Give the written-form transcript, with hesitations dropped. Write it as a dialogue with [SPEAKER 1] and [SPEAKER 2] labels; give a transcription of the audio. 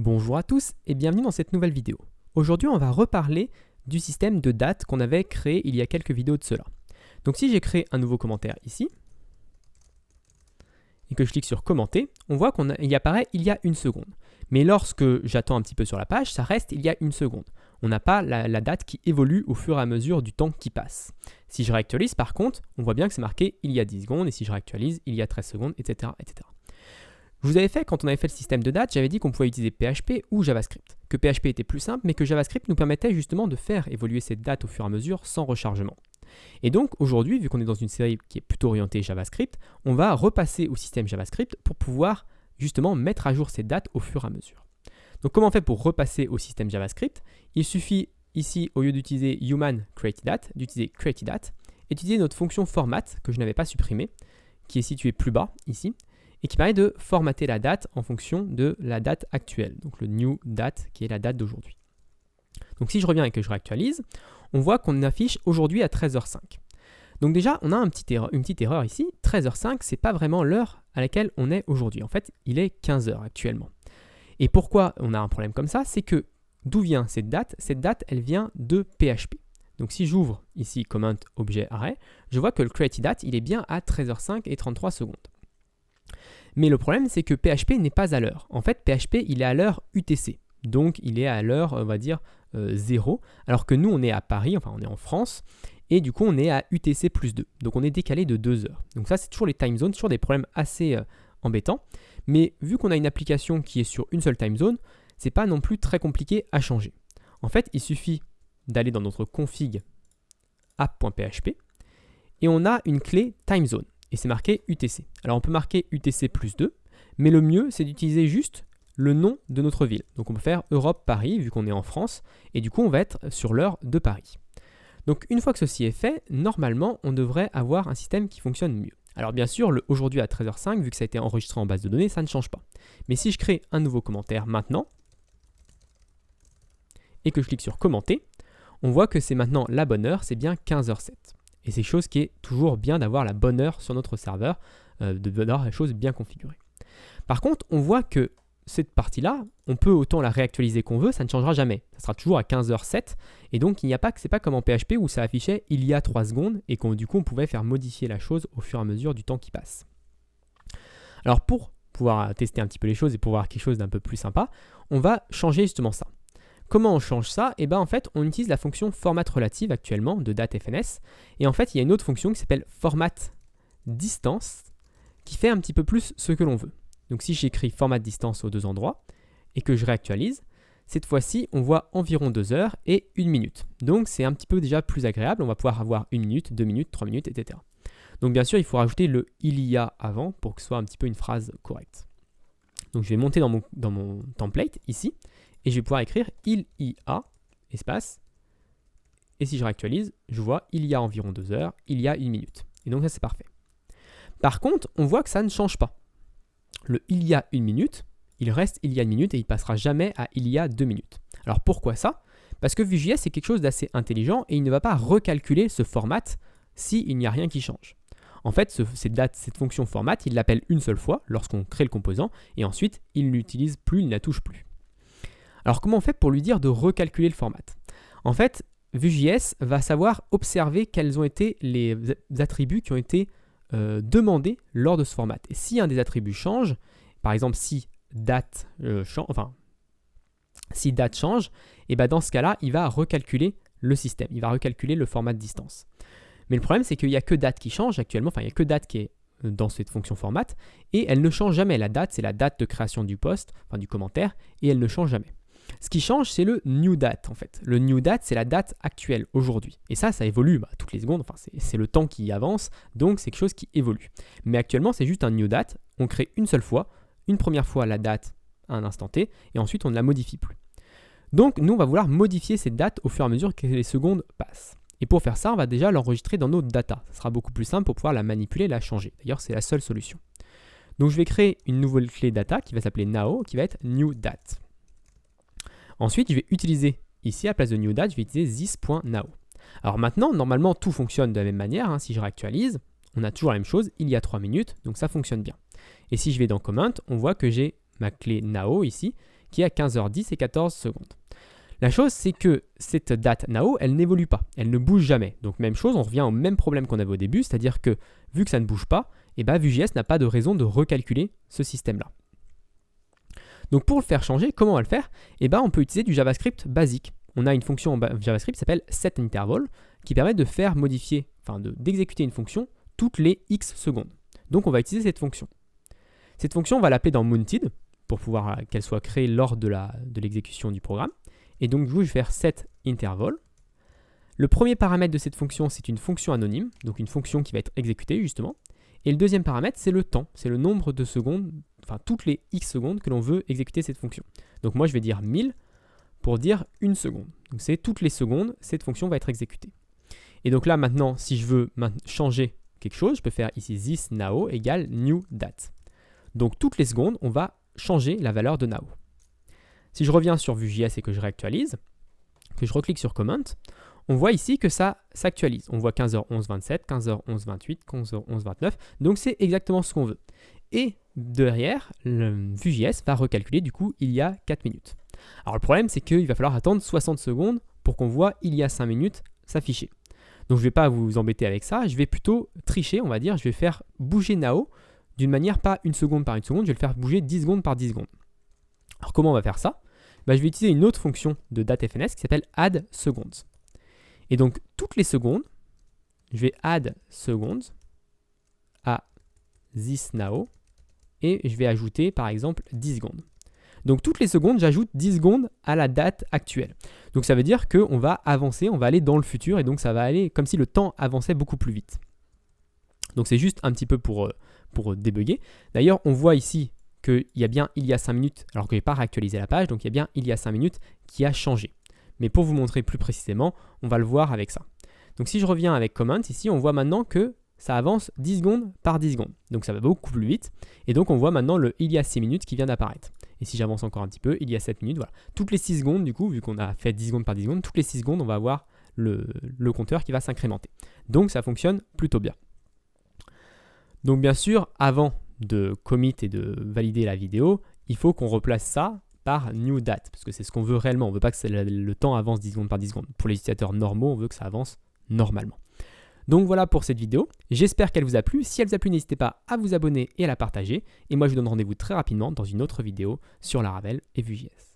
[SPEAKER 1] Bonjour à tous et bienvenue dans cette nouvelle vidéo. Aujourd'hui, on va reparler du système de date qu'on avait créé il y a quelques vidéos de cela. Donc si j'ai créé un nouveau commentaire ici, et que je clique sur commenter, on voit qu'il apparaît il y a une seconde. Mais lorsque j'attends un petit peu sur la page, ça reste il y a une seconde. On n'a pas la date qui évolue au fur et à mesure du temps qui passe. Si je réactualise par contre, on voit bien que c'est marqué il y a 10 secondes, et si je réactualise, il y a 13 secondes, etc. etc. Je vous avais fait, quand on avait fait le système de date, j'avais dit qu'on pouvait utiliser PHP ou JavaScript. Que PHP était plus simple, mais que JavaScript nous permettait justement de faire évoluer cette date au fur et à mesure sans rechargement. Et donc aujourd'hui, vu qu'on est dans une série qui est plutôt orientée JavaScript, on va repasser au système JavaScript pour pouvoir justement mettre à jour ces dates au fur et à mesure. Donc comment on fait pour repasser au système JavaScript? Il suffit ici, au lieu d'utiliser human create date, d'utiliser create date et d'utiliser notre fonction format que je n'avais pas supprimée, qui est située plus bas ici, et qui permet de formater la date en fonction de la date actuelle, donc le new date qui est la date d'aujourd'hui. Donc si je reviens et que je réactualise, on voit qu'on affiche aujourd'hui à 13h05. Donc déjà, on a une petite erreur ici. 13h05, c'est pas vraiment l'heure à laquelle on est aujourd'hui. En fait, il est 15h actuellement. Et pourquoi on a un problème comme ça? C'est que d'où vient cette date? Cette date, elle vient de PHP. Donc si j'ouvre ici comment objet array, je vois que le create date, il est bien à 13h05 et 33 secondes. Mais le problème, c'est que PHP n'est pas à l'heure. En fait, PHP, il est à l'heure UTC. Donc, il est à l'heure, on va dire, 0. Alors que nous, on est à Paris, enfin, on est en France. Et du coup, on est à UTC plus 2. Donc, on est décalé de 2 heures. Donc ça, c'est toujours les time zones, toujours des problèmes assez embêtants. Mais vu qu'on a une application qui est sur une seule time zone, c'est pas non plus très compliqué à changer. En fait, il suffit d'aller dans notre config app.php et on a une clé time zone. Et c'est marqué UTC. Alors on peut marquer UTC plus 2, mais le mieux c'est d'utiliser juste le nom de notre ville. Donc on peut faire Europe Paris vu qu'on est en France, et du coup on va être sur l'heure de Paris. Donc une fois que ceci est fait, normalement on devrait avoir un système qui fonctionne mieux. Alors bien sûr, le aujourd'hui à 13h05, vu que ça a été enregistré en base de données, ça ne change pas. Mais si je crée un nouveau commentaire maintenant, et que je clique sur commenter, on voit que c'est maintenant la bonne heure, c'est bien 15h07. Et c'est chose qui est toujours bien d'avoir la bonne heure sur notre serveur, d'avoir les choses bien configurées. Par contre, on voit que cette partie-là, on peut autant la réactualiser qu'on veut, ça ne changera jamais. Ça sera toujours à 15h07. Et donc, c'est pas comme en PHP où ça affichait il y a 3 secondes et du coup, on pouvait faire modifier la chose au fur et à mesure du temps qui passe. Alors, pour pouvoir tester un petit peu les choses et pour voir quelque chose d'un peu plus sympa, on va changer justement ça. Comment on change ça? Et bien en fait, on utilise la fonction format relative actuellement de datefns. Et en fait, il y a une autre fonction qui s'appelle format distance qui fait un petit peu plus ce que l'on veut. Donc si j'écris format distance aux deux endroits et que je réactualise, cette fois-ci, on voit environ 2 heures et 1 minute. Donc c'est un petit peu déjà plus agréable. On va pouvoir avoir 1 minute, 2 minutes, 3 minutes, etc. Donc bien sûr, il faut rajouter le il y a avant pour que ce soit un petit peu une phrase correcte. Donc je vais monter dans mon template ici. Et je vais pouvoir écrire il y a, espace, et si je réactualise, je vois il y a environ 2 heures, il y a 1 minute. Et donc ça c'est parfait. Par contre, on voit que ça ne change pas. Le il y a 1 minute, il reste il y a 1 minute et il ne passera jamais à il y a 2 minutes. Alors pourquoi ça? Parce que Vue.js c'est quelque chose d'assez intelligent et il ne va pas recalculer ce format s'il n'y a rien qui change. En fait, cette fonction format, il l'appelle une seule fois lorsqu'on crée le composant et ensuite il ne l'utilise plus, il ne la touche plus. Alors comment on fait pour lui dire de recalculer le format? En fait, Vue.js va savoir observer quels ont été les attributs qui ont été demandés lors de ce format. Et si un des attributs change, par exemple si date change, et ben dans ce cas-là, il va recalculer le système, il va recalculer le format de distance. Mais le problème, c'est qu'il n'y a que date qui change actuellement, enfin il n'y a que date qui est dans cette fonction format, et elle ne change jamais. La date, c'est la date de création du post, enfin du commentaire, et elle ne change jamais. Ce qui change, c'est le new date en fait. Le new date, c'est la date actuelle, aujourd'hui. Et ça évolue toutes les secondes, enfin, c'est le temps qui avance, donc c'est quelque chose qui évolue. Mais actuellement, c'est juste un new date, on crée une seule fois, une première fois la date à un instant T, et ensuite on ne la modifie plus. Donc nous, on va vouloir modifier cette date au fur et à mesure que les secondes passent. Et pour faire ça, on va déjà l'enregistrer dans notre data. Ça sera beaucoup plus simple pour pouvoir la manipuler et la changer. D'ailleurs, c'est la seule solution. Donc je vais créer une nouvelle clé data qui va s'appeler now, qui va être new date. Ensuite, je vais utiliser ici, à la place de new date, je vais utiliser this.now. Alors maintenant, normalement, tout fonctionne de la même manière. Si je réactualise, on a toujours la même chose, il y a 3 minutes, donc ça fonctionne bien. Et si je vais dans comment, on voit que j'ai ma clé now ici, qui est à 15h10 et 14 secondes. La chose, c'est que cette date now, elle n'évolue pas, elle ne bouge jamais. Donc même chose, on revient au même problème qu'on avait au début, c'est-à-dire que vu que ça ne bouge pas, Vue.js n'a pas de raison de recalculer ce système-là. Donc pour le faire changer, comment on va le faire? On peut utiliser du JavaScript basique. On a une fonction en JavaScript qui s'appelle setInterval qui permet de faire modifier, d'exécuter une fonction toutes les X secondes. Donc on va utiliser cette fonction. Cette fonction, on va l'appeler dans Mounted pour pouvoir qu'elle soit créée lors de l'exécution du programme. Et donc du coup, je vais faire setInterval. Le premier paramètre de cette fonction, c'est une fonction anonyme, donc une fonction qui va être exécutée justement. Et le deuxième paramètre, c'est le temps, c'est le nombre de secondes, toutes les X secondes que l'on veut exécuter cette fonction. Donc moi, je vais dire 1000 pour dire une seconde. Donc c'est toutes les secondes, cette fonction va être exécutée. Et donc là, maintenant, si je veux changer quelque chose, je peux faire ici this now égale new date. Donc toutes les secondes, on va changer la valeur de now. Si je reviens sur Vue.js et que je réactualise, que je reclique sur Comment, on voit ici que ça s'actualise. On voit 15h11.27, 15h11.28, 15h11.29. Donc c'est exactement ce qu'on veut. Et derrière, Vue.js va recalculer du coup il y a 4 minutes. Alors le problème, c'est qu'il va falloir attendre 60 secondes pour qu'on voit il y a 5 minutes s'afficher. Donc je ne vais pas vous embêter avec ça, je vais plutôt tricher, on va dire, je vais faire bouger now d'une manière pas une seconde par une seconde, je vais le faire bouger 10 secondes par 10 secondes. Alors comment on va faire ça? Je vais utiliser une autre fonction de datefns qui s'appelle add seconds. Et donc toutes les secondes, je vais add seconds à this now et je vais ajouter par exemple 10 secondes. Donc toutes les secondes, j'ajoute 10 secondes à la date actuelle. Donc ça veut dire qu'on va avancer, on va aller dans le futur et donc ça va aller comme si le temps avançait beaucoup plus vite. Donc c'est juste un petit peu pour débugger. D'ailleurs, on voit ici qu'il y a bien il y a 5 minutes, alors que je n'ai pas réactualisé la page, donc il y a bien il y a 5 minutes qui a changé. Mais pour vous montrer plus précisément, on va le voir avec ça. Donc si je reviens avec Comment, ici, on voit maintenant que ça avance 10 secondes par 10 secondes. Donc ça va beaucoup plus vite. Et donc on voit maintenant le il y a 6 minutes qui vient d'apparaître. Et si j'avance encore un petit peu, il y a 7 minutes, voilà. Toutes les 6 secondes, du coup, vu qu'on a fait 10 secondes par 10 secondes, toutes les 6 secondes, on va avoir le compteur qui va s'incrémenter. Donc ça fonctionne plutôt bien. Donc bien sûr, avant de commit et de valider la vidéo, il faut qu'on replace ça par new date, parce que c'est ce qu'on veut réellement. On ne veut pas que le temps avance 10 secondes par 10 secondes. Pour les utilisateurs normaux, on veut que ça avance normalement. Donc voilà pour cette vidéo. J'espère qu'elle vous a plu. Si elle vous a plu, n'hésitez pas à vous abonner et à la partager. Et moi, je vous donne rendez-vous très rapidement dans une autre vidéo sur Laravel et Vue.js.